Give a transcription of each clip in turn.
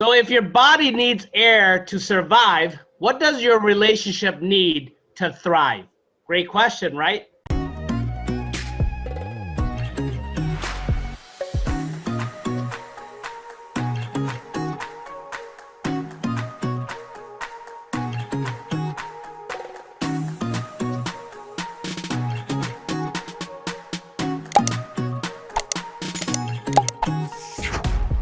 So if your body needs air to survive, what does your relationship need to thrive? Great question, right?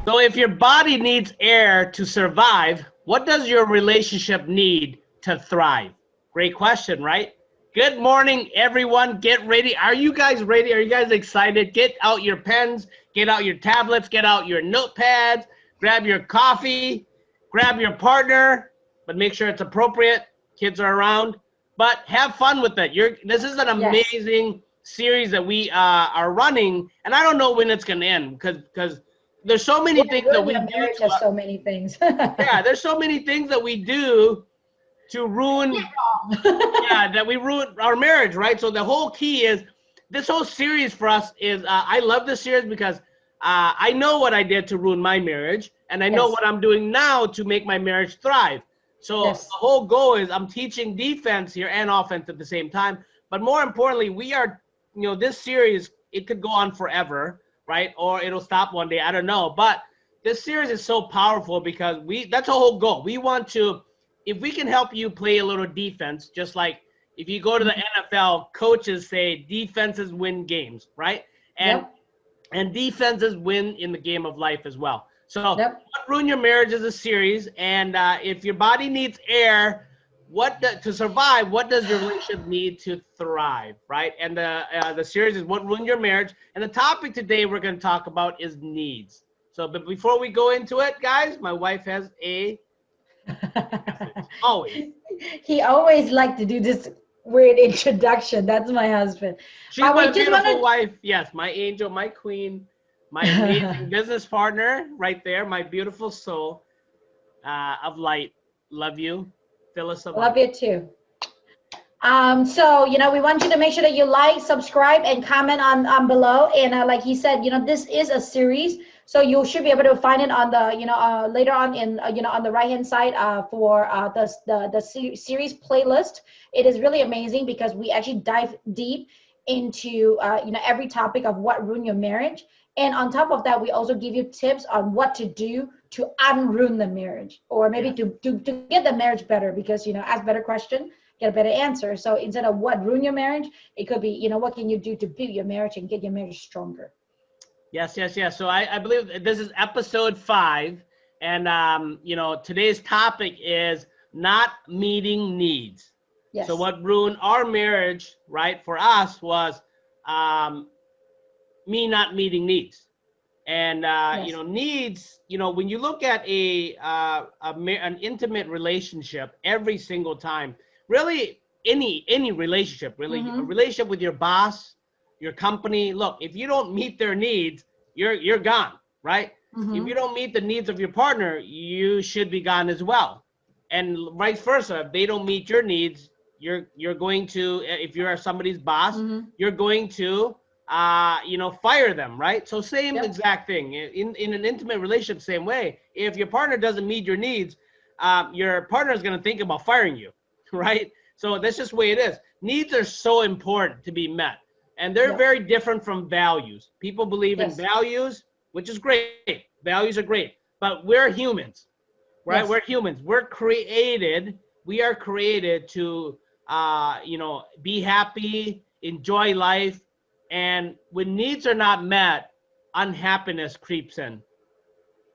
So if your body needs air to survive, what does your relationship need to thrive? Great question, right? Good morning, everyone. Get ready. Are you guys ready? Are you guys excited? Get out your pens, get out your tablets, get out your notepads, grab your coffee, grab your partner, but make sure it's appropriate. Kids are around, but have fun with it. This is an amazing series that we are running, and I don't know when it's going to end because there's so many things that we do. Marriage has so many things. Yeah, there's so many things that we do to ruin. That we ruin our marriage, right? So the whole key is this whole series for us is I love this series because I know what I did to ruin my marriage, and I know what I'm doing now to make my marriage thrive. So the whole goal is I'm teaching defense here and offense at the same time. But more importantly, we are, this series, it could go on forever, right? Or it'll stop one day. I don't know. But this series is so powerful because that's the whole goal. We want to, if we can help you play a little defense, just like if you go to the NFL, coaches say defenses win games, right? And defenses win in the game of life as well. So What Ruin Your Marriage is a series. And if your body needs air, to survive, what does your relationship need to thrive, right? And the series is What Ruined Your Marriage. And the topic today we're going to talk about is needs. So, but before we go into it, guys, my wife has a always. He always liked to do this weird introduction. That's my husband. She's my beautiful wife. Yes, my angel, my queen, my amazing business partner right there, my beautiful soul of light. Love you. Phyllis. Love you too. So, we want you to make sure that you like, subscribe, and comment on below. And like he said, this is a series. So you should be able to find it on the, later on in, on the right-hand side for the series playlist. It is really amazing because we actually dive deep into, every topic of what ruined your marriage. And on top of that, we also give you tips on what to do to unruin the marriage, or maybe to get the marriage better, because, ask better question, get a better answer. So instead of what ruined your marriage, it could be, what can you do to build your marriage and get your marriage stronger? Yes. So I believe this is episode 5. And, today's topic is not meeting needs. Yes. So what ruined our marriage, right, for us was me not meeting needs. And, needs, when you look at an intimate relationship every single time, really any relationship, really, a relationship with your boss, your company, look, if you don't meet their needs, you're gone, right? If you don't meet the needs of your partner, you should be gone as well. And vice versa, if they don't meet your needs, you're going to, if you're somebody's boss, you're going to fire them, right? So same exact thing. In an intimate relationship, same way. If your partner doesn't meet your needs, your partner is going to think about firing you, right? So that's just the way it is. Needs are so important to be met. And they're very different from values. People believe in values, which is great. Values are great. But we're humans, right? Yes. We're humans. We are created to, be happy, enjoy life. And when needs are not met, unhappiness creeps in.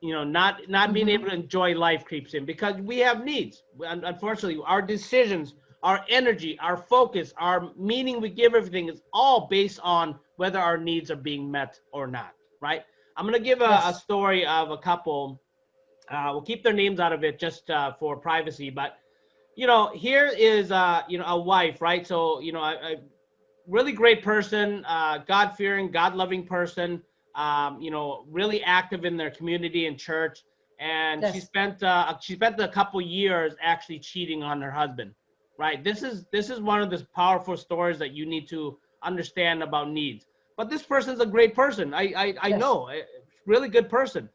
Not being able to enjoy life creeps in because we have needs. Unfortunately, our decisions, our energy, our focus, our meaning we give everything is all based on whether our needs are being met or not, right? I'm going to give a story of a couple. We'll keep their names out of it just for privacy. But, here is, a wife, right? So, a really great person, God-fearing, God-loving person, really active in their community and church. And she spent a couple years actually cheating on her husband. Right. This is one of the powerful stories that you need to understand about needs. But this person's a great person. I know, really good person.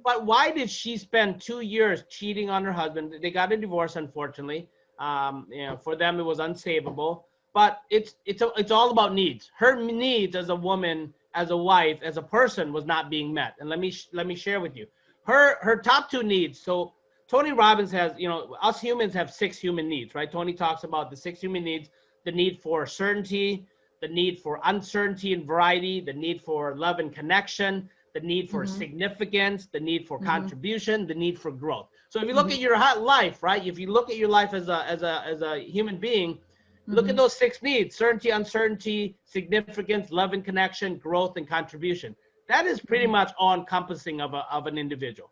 But why did she spend 2 years cheating on her husband? They got a divorce, unfortunately. For them, it was unsavable. But it's all about needs. Her needs as a woman, as a wife, as a person was not being met. And let me share with you her top 2 needs. So Tony Robbins has, us humans have 6 human needs, right? Tony talks about the 6 human needs: the need for certainty, the need for uncertainty and variety, the need for love and connection, the need for significance, the need for contribution, the need for growth. So if you look at your life, right? If you look at your life as a human being, look at those 6 needs: certainty, uncertainty, significance, love and connection, growth, and contribution. That is pretty much all encompassing of an individual.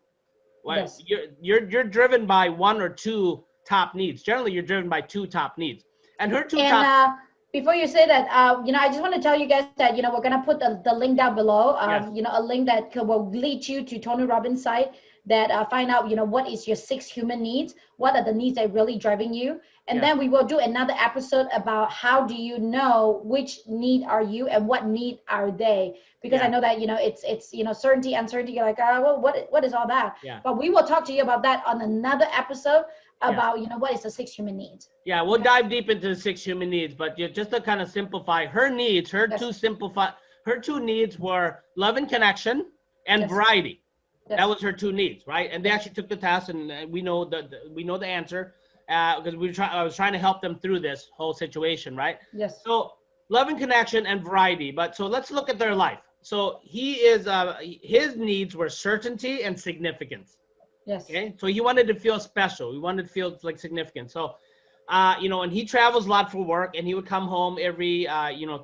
Right? Yes. You're driven by 1 or 2 top needs. Generally, you're driven by 2 top needs. And her 2 top. Before you say that, I just want to tell you guys that, we're going to put the link down below, yes. A link that will lead you to Tony Robbins' site that find out, what is your 6 human needs, what are the needs that are really driving you. And then we will do another episode about how do you know which need are you and what need are they? Because I know that, it's certainty, uncertainty. You're like, well, what is all that? Yeah. But we will talk to you about that on another episode about, what is the 6 human needs. Yeah, we'll dive deep into the 6 human needs, but just to kind of simplify her needs, her 2 needs were love and connection and variety. Yes. That was her 2 needs, right? And they actually took the test, and we know the answer because I was trying to help them through this whole situation, right? Yes. So love and connection and variety. But so let's look at their life. So his needs were certainty and significance. Yes. Okay. So he wanted to feel special. He wanted to feel like significant. So, and he travels a lot for work, and he would come home every,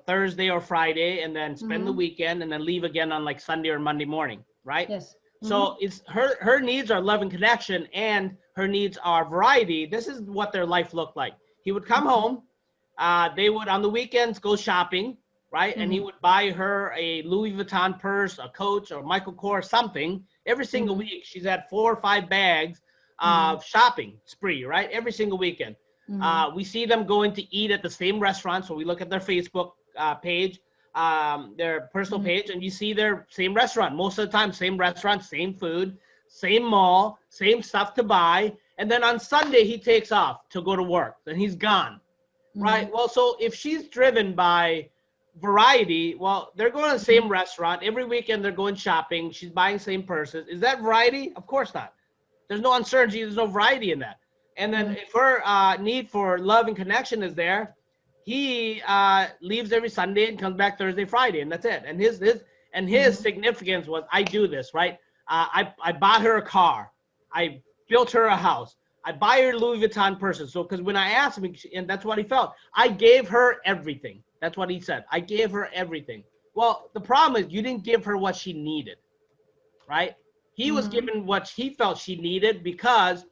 Thursday or Friday, and then spend the weekend, and then leave again on like Sunday or Monday morning, right? Yes. So it's her needs are love and connection, and her needs are variety. This is what their life looked like. He would come home. They would on the weekends go shopping, right? And he would buy her a Louis Vuitton purse, a Coach, or Michael Kors, something. Every single week, she's had 4 or 5 bags of shopping spree, right? Every single weekend. We see them going to eat at the same restaurant. So we look at their Facebook page, their personal page, and you see their same restaurant. Most of the time, same restaurant, same food, same mall, same stuff to buy. And then on Sunday, he takes off to go to work. Then he's gone, right? Well, so if she's driven by variety, well, they're going to the same restaurant every weekend. They're going shopping. She's buying same purses. Is that variety? Of course not. There's no uncertainty. There's no variety in that. And then if her need for love and connection is there, he leaves every Sunday and comes back Thursday, Friday, and that's it. And his significance was, I do this, right? I bought her a car. I built her a house. I buy her Louis Vuitton purses. So because when I asked him, and that's what he felt, I gave her everything. That's what he said. I gave her everything. Well, the problem is you didn't give her what she needed, right? He was given what he felt she needed because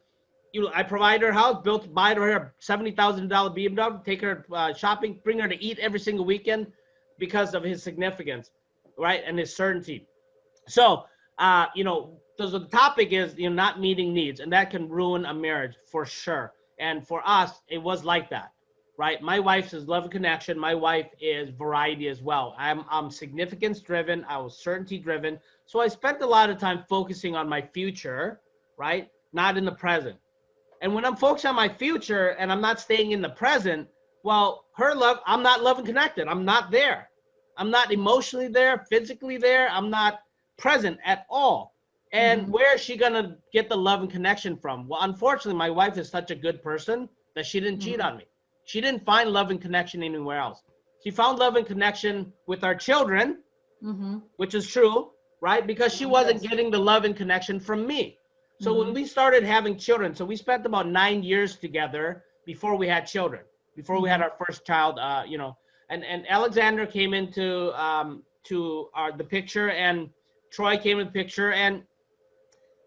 I provide her house, buy her a $70,000 BMW, take her shopping, bring her to eat every single weekend because of his significance, right? And his certainty. So, so the topic is, not meeting needs, and that can ruin a marriage for sure. And for us, it was like that. Right, my wife is love and connection. My wife is variety as well. I'm significance driven. I was certainty driven. So I spent a lot of time focusing on my future, right? Not in the present. And when I'm focused on my future and I'm not staying in the present, well, I'm not love and connected. I'm not there. I'm not emotionally there, physically there. I'm not present at all. And where is she gonna get the love and connection from? Well, unfortunately, my wife is such a good person that she didn't cheat on me. She didn't find love and connection anywhere else. She found love and connection with our children, which is true, right? Because she wasn't getting the love and connection from me. So when we started having children, so we spent about 9 years together before we had children, before we had our first child, and Alexander came into the picture, and Troy came in the picture, and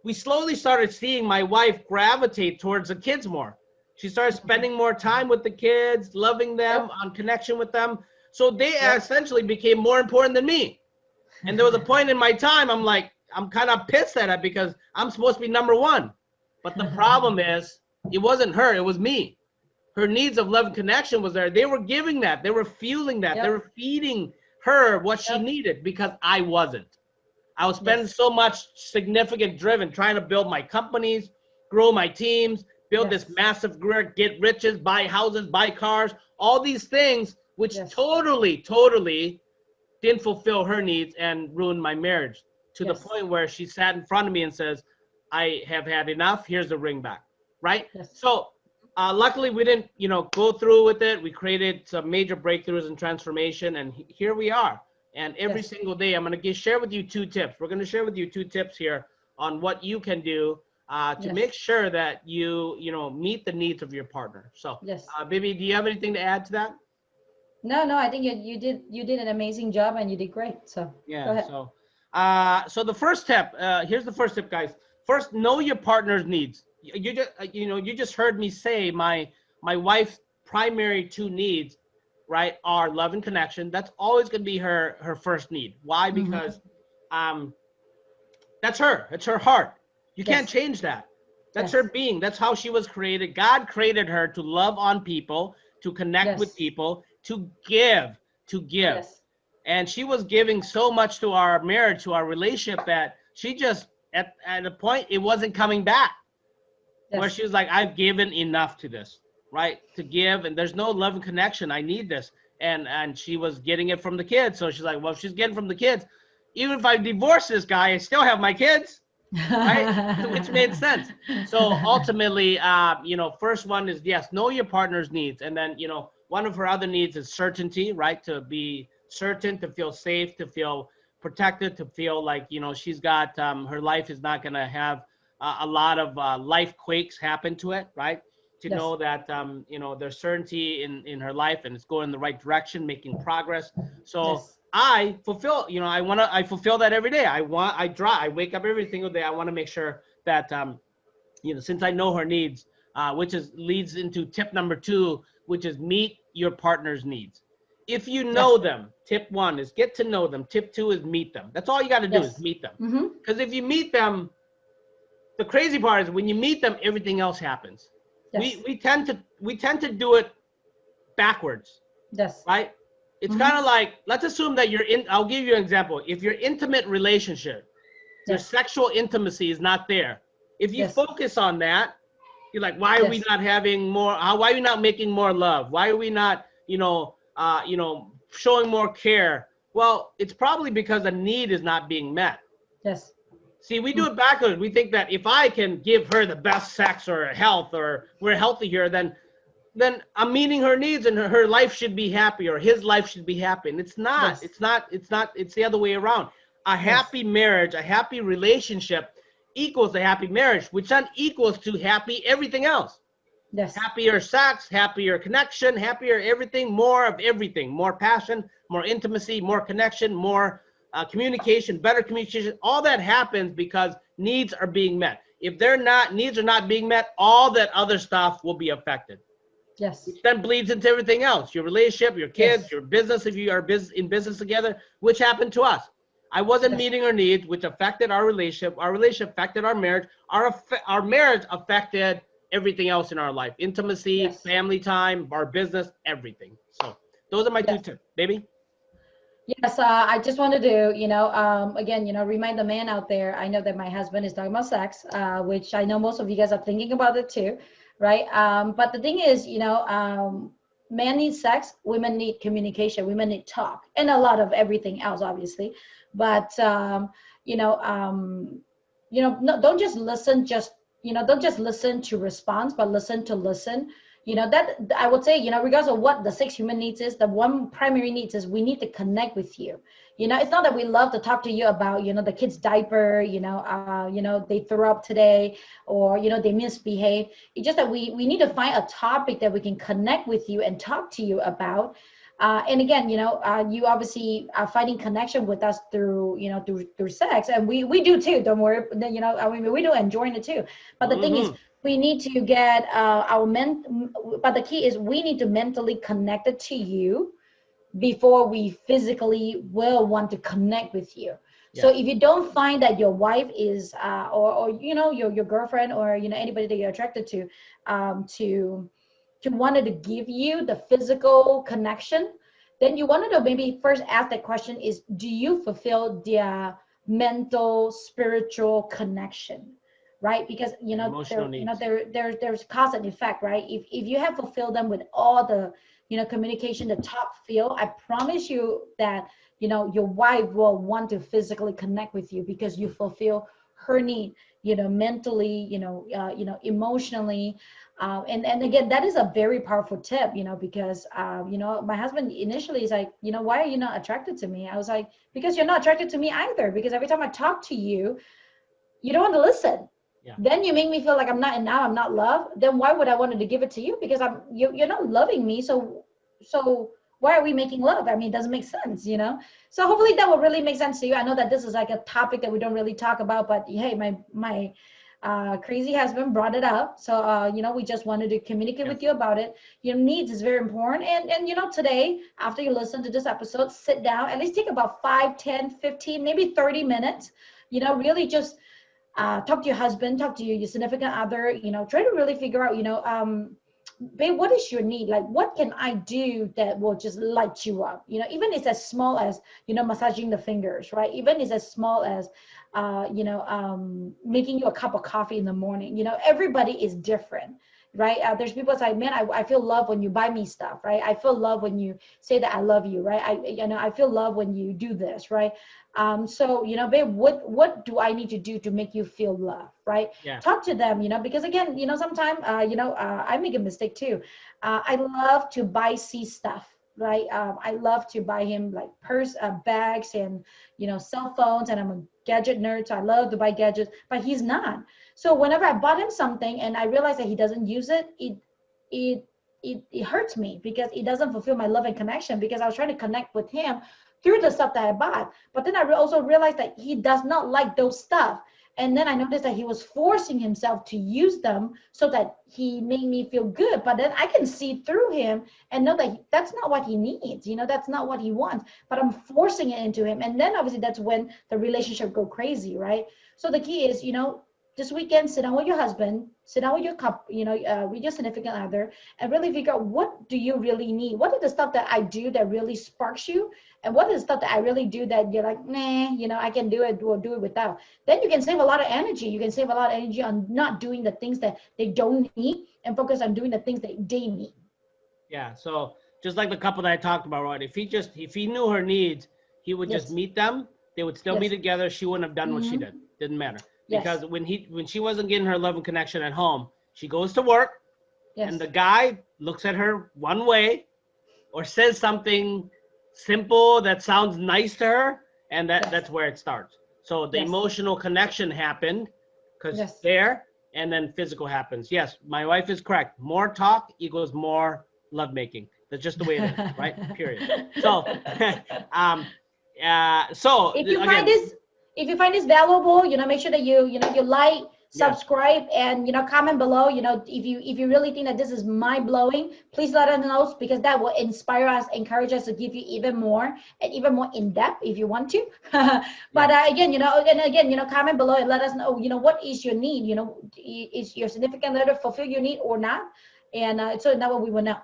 we slowly started seeing my wife gravitate towards the kids more. She started spending more time with the kids, loving them, on connection with them. So they essentially became more important than me. And there was a point in my time, I'm kind of pissed at it because I'm supposed to be number one. But the problem is, it wasn't her, it was me. Her needs of love and connection was there. They were giving that. They were fueling that. They were feeding her what she needed because I wasn't. I was spending so much significant driven trying to build my companies, grow my teams, build this massive career, get riches, buy houses, buy cars, all these things, which totally didn't fulfill her needs and ruined my marriage to the point where she sat in front of me and says, I have had enough. Here's the ring back. Right. So luckily we didn't, go through with it. We created some major breakthroughs and transformation, and here we are. And every single day, I'm going to share with you 2 tips. We're going to share with you 2 tips here on what you can do to make sure that you meet the needs of your partner. So, baby, do you have anything to add to that? No, I think you did an amazing job, and you did great. So yeah. Go ahead. So the first tip. Here's the first tip, guys. First, know your partner's needs. You just heard me say my wife's primary 2 needs, right, are love and connection. That's always going to be her first need. Why? Because that's her. It's her heart. You can't change that. That's her being. That's how she was created. God created her to love on people, to connect with people, to give. And she was giving so much to our marriage, to our relationship, that she just at a point it wasn't coming back. Where she was like, I've given enough to this, right? To give, and there's no love and connection. I need this. And she was getting it from the kids. So she's like, well, if she's getting from the kids, even if I divorce this guy, I still have my kids, right? Which made sense. So ultimately, first one is, know your partner's needs. And then, one of her other needs is certainty, right? To be certain, to feel safe, to feel protected, to feel like, she's got, her life is not going to have a lot of life quakes happen to it, right? To know that, there's certainty in her life and it's going in the right direction, making progress. So I fulfill, I fulfill that every day. I wake up every single day. I want to make sure that, since I know her needs, which leads into tip number 2, which is meet your partner's needs. If you know them, tip 1 is get to know them. Tip 2 is meet them. That's all you got to do is meet them. Because if you meet them, the crazy part is when you meet them, everything else happens. We tend to do it backwards. Right? It's kind of like, let's assume that I'll give you an example. If your intimate relationship, your sexual intimacy is not there. If you focus on that, you're like, why are we not having more? Why are we not making more love? Why are we not, showing more care? Well, it's probably because a need is not being met. See, we do it backwards. We think that if I can give her the best sex or health, or we're healthy here, then I'm meeting her needs and her life should be happy, or his life should be happy. And it's not. It's not. It's the other way around. A happy marriage, a happy relationship equals a happy marriage, which then equals to happy everything else. Happier sex, happier connection, happier everything, more passion, more intimacy, more connection, more communication, better communication. All that happens because needs are being met. If needs are not being met, all that other stuff will be affected. Which then bleeds into everything else. Your relationship, your kids, your business, if you are in business together, which happened to us. I wasn't meeting her needs, which affected our relationship. Our relationship affected our marriage. Our marriage affected everything else in our life. Intimacy, family time, our business, everything. So those are my 2 tips, baby. Yes, I just wanted to, again, remind the man out there. I know that my husband is talking about sex, which I know most of you guys are thinking about it too, right? But the thing is, men need sex, women need communication, women need talk, and a lot of everything else, obviously. But don't just listen, don't just listen to response, but listen to listen. That I would say, regardless of what the 6 human needs is, the one primary needs is we need to connect with you. It's not that we love to talk to you about, the kid's diaper, they threw up today, or, they misbehave. It's just that we need to find a topic that we can connect with you and talk to you about. And again, you obviously are finding connection with us through sex, and we do too. Don't worry, we do enjoy it too. But the thing is, we need to get but the key is we need to mentally connect it to you before we physically will want to connect with you. So if you don't find that your wife is, or your girlfriend, or anybody that you're attracted to wanted to give you the physical connection, then you wanted to maybe first ask that question is, do you fulfill mental, spiritual connection, right? Because Emotional needs. there's cause and effect, right? If you have fulfilled them with all the communication, the top field, I promise you that your wife will want to physically connect with you because you fulfill her need, mentally, emotionally. And again, that is a very powerful tip, because my husband initially is like, why are you not attracted to me? I was like, because you're not attracted to me either, because every time I talk to you, you don't want to listen. Yeah. Then you make me feel like I'm not loved. Then why would I wanted to give it to you? Because you're not loving me. So why are we making love? I mean, it doesn't make sense, So hopefully that will really make sense to you. I know that this is like a topic that we don't really talk about, but hey, my crazy husband brought it up. So we just wanted to communicate with you about it. Your needs is very important. And today, after you listen to this episode, sit down, at least take about 5, 10, 15, maybe 30 minutes, really just talk to your husband, talk to your significant other, try to really figure out, babe, what is your need? Like, what can I do that will just light you up? Even it's as small as, massaging the fingers, right? Even it's as small as, making you a cup of coffee in the morning. Everybody is different, right? There's people that's like, man, I feel love when you buy me stuff, right? I feel love when you say that I love you, right? I feel love when you do this, right? So, babe, what do I need to do to make you feel love, right? Yeah. Talk to them, because again, sometimes, I make a mistake too. I love to buy C stuff, right? I love to buy him like bags and, cell phones, and I'm a gadget nerd, so I love to buy gadgets, but he's not. So whenever I bought him something and I realized that he doesn't use it, it hurts me because it doesn't fulfill my love and connection, because I was trying to connect with him through the stuff that I bought. But then I also realized that he does not like those stuff. And then I noticed that he was forcing himself to use them so that he made me feel good. But then I can see through him and know that that's not what he needs. That's not what he wants. But I'm forcing it into him. And then obviously that's when the relationship go crazy, right? So the key is, this weekend, sit down with your husband, sit down with your with your significant other, and really figure out, what do you really need? What are the stuff that I do that really sparks you? And what is the stuff that I really do that you're like, nah, I can do it, we'll do it without. Then you can save a lot of energy. You can save a lot of energy on not doing the things that they don't need and focus on doing the things that they need. Yeah. So just like the couple that I talked about, right? If he knew her needs, he would just meet them. They would still be together. She wouldn't have done what she did. Didn't matter. Because when she wasn't getting her love and connection at home, she goes to work, and the guy looks at her one way, or says something simple that sounds nice to her, and that's where it starts. So the emotional connection happened because there, and then physical happens. Yes, my wife is correct. More talk equals more lovemaking. That's just the way it is, right? Period. So, so if you find this valuable, make sure that you like, subscribe, and comment below. If you really think that this is mind blowing, please let us know, because that will inspire us, encourage us to give you even more and even more in depth if you want to. But again, comment below and let us know, what is your need? Is your significant other fulfill your need or not? And so that way we will know.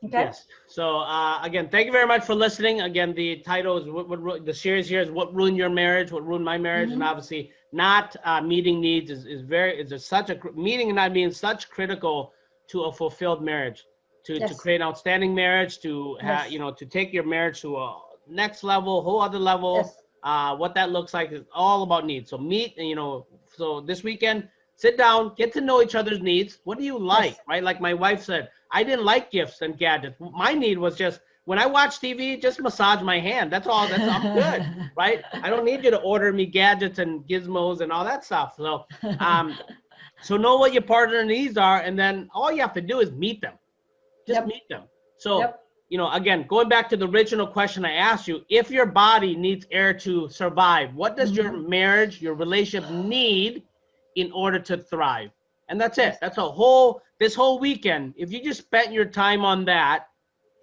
Okay. Yes. So again, thank you very much for listening. Again, the title is what the series here is what ruined your marriage, what ruined my marriage, and obviously not meeting needs is such a meeting and not being such critical to a fulfilled marriage, to create an outstanding marriage, to have to take your marriage to a next level, whole other level. What that looks like is all about needs. So meet, so this weekend, sit down, get to know each other's needs. What do you like, right? Like my wife said, I didn't like gifts and gadgets. My need was just, when I watch TV, just massage my hand. That's all. I'm good, right? I don't need you to order me gadgets and gizmos and all that stuff. So, so know what your partner needs are, and then all you have to do is meet them. Just meet them. So, again, going back to the original question I asked you, if your body needs air to survive, what does your marriage, your relationship need in order to thrive? And that's it. That's this whole weekend. If you just spent your time on that,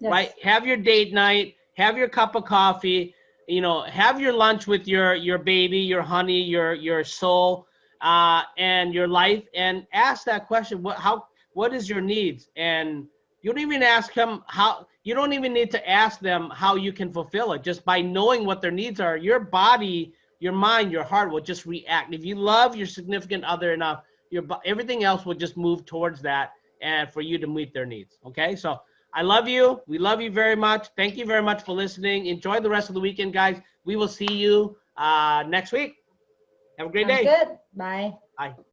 right? Have your date night, have your cup of coffee, have your lunch with your baby, your honey, your soul, and your life, and ask that question. What is your needs? And you don't even ask them you don't even need to ask them how you can fulfill it. Just by knowing what their needs are, your body your mind, your heart will just react. If you love your significant other enough, everything else will just move towards that and for you to meet their needs. Okay, so I love you. We love you very much. Thank you very much for listening. Enjoy the rest of the weekend, guys. We will see you next week. Have a great Sounds day. good. Bye. Bye.